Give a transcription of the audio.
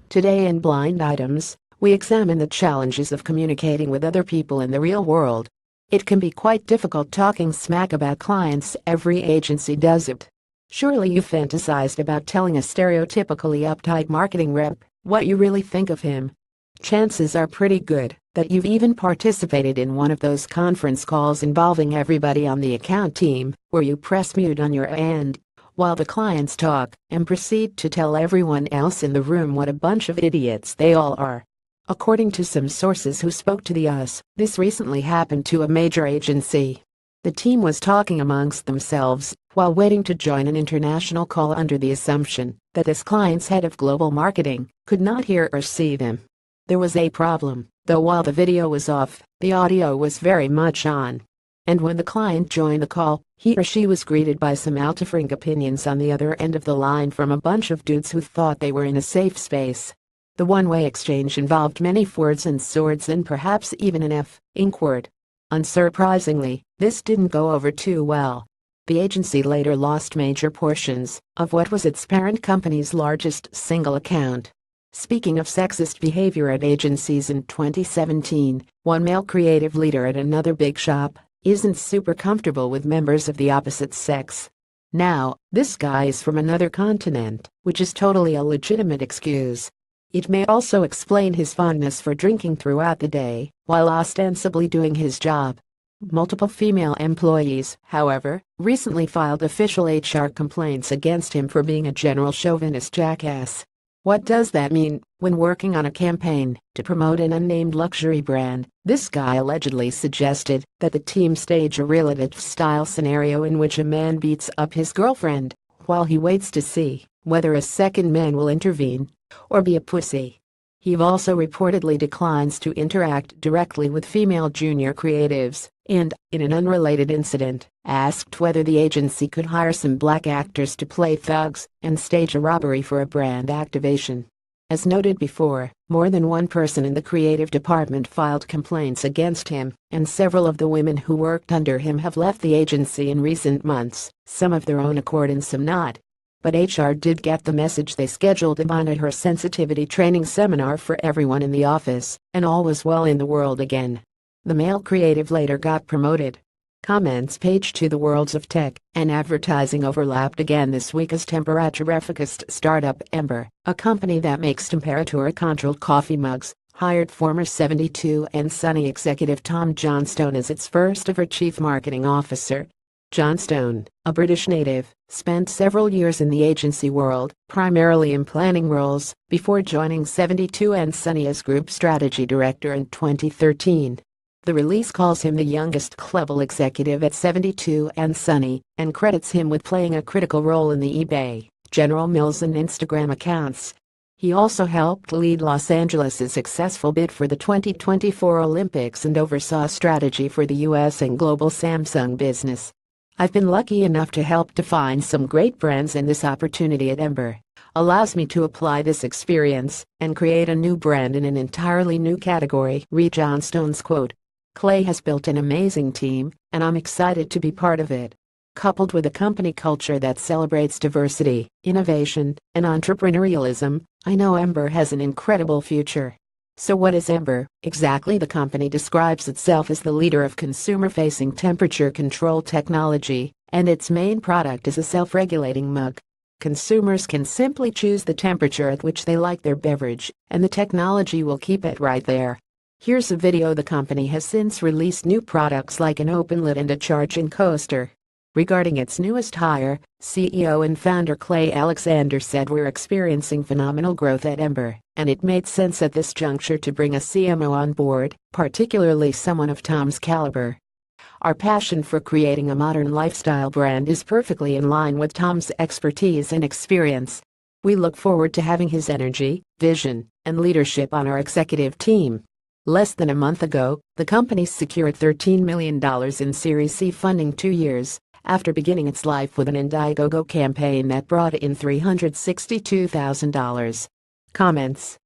Today in Blind Items, we examine the challenges of communicating with other people in the real world. It can be quite difficult talking smack about clients. Every agency does it. Surely you fantasized about telling a stereotypically uptight marketing rep what you really think of him. Chances are pretty good that you've even participated in one of those conference calls involving everybody on the account team, where you press mute on your end while the clients talk and proceed to tell everyone else in the room what a bunch of idiots they all are. According to some sources who spoke to the US, this recently happened to a major agency. The team was talking amongst themselves while waiting to join an international call under the assumption that this client's head of global marketing could not hear or see them. There was a problem, though. While the video was off, the audio was very much on. And when the client joined the call, he or she was greeted by some differing opinions on the other end of the line from a bunch of dudes who thought they were in a safe space. The one-way exchange involved many words and swords and perhaps even an F-ink word. Unsurprisingly, this didn't go over too well. The agency later lost major portions of what was its parent company's largest single account. Speaking of sexist behavior at agencies in 2017, one male creative leader at another big shop isn't super comfortable with members of the opposite sex. Now, this guy is from another continent, which is totally a legitimate excuse. It may also explain his fondness for drinking throughout the day while ostensibly doing his job. Multiple female employees, however, recently filed official HR complaints against him for being a general chauvinist jackass. What does that mean? When working on a campaign to promote an unnamed luxury brand, this guy allegedly suggested that the team stage a real-life-style scenario in which a man beats up his girlfriend while he waits to see whether a second man will intervene or be a pussy. He also reportedly declines to interact directly with female junior creatives and, in an unrelated incident, asked whether the agency could hire some black actors to play thugs and stage a robbery for a brand activation. As noted before, more than one person in the creative department filed complaints against him, and several of the women who worked under him have left the agency in recent months, some of their own accord and some not. But HR did get the message. They scheduled a monitor sensitivity training seminar for everyone in the office, and all was well in the world again. The male creative later got promoted. Comments page to the worlds of tech and advertising overlapped again this week as temperature-focused startup Ember, a company that makes temperature-controlled coffee mugs, hired former 72 and Sunny executive Tom Johnstone as its first-ever chief marketing officer. Johnstone, a British native, spent several years in the agency world, primarily in planning roles, before joining 72 and Sunny as group strategy director in 2013. The release calls him the youngest global executive at 72 and Sunny, and credits him with playing a critical role in the eBay, General Mills and Instagram accounts. He also helped lead Los Angeles' successful bid for the 2024 Olympics and oversaw strategy for the US and global Samsung business. I've been lucky enough to help define some great brands, and this opportunity at Ember allows me to apply this experience and create a new brand in an entirely new category. Read Johnstone's quote. Clay has built an amazing team, and I'm excited to be part of it. Coupled with a company culture that celebrates diversity, innovation, and entrepreneurialism, I know Ember has an incredible future. So what is Ember exactly? The company describes itself as the leader of consumer-facing temperature control technology, and its main product is a self-regulating mug. Consumers can simply choose the temperature at which they like their beverage, and the technology will keep it right there. Here's a video. The company has since released new products like an open lid and a charging coaster. Regarding its newest hire, CEO and founder Clay Alexander said, "We're experiencing phenomenal growth at Ember, and it made sense at this juncture to bring a CMO on board, particularly someone of Tom's caliber. Our passion for creating a modern lifestyle brand is perfectly in line with Tom's expertise and experience. We look forward to having his energy, vision, and leadership on our executive team." Less than a month ago, the company secured $13 million in Series C funding 2 years after beginning its life with an Indiegogo campaign that brought in $362,000. Comments.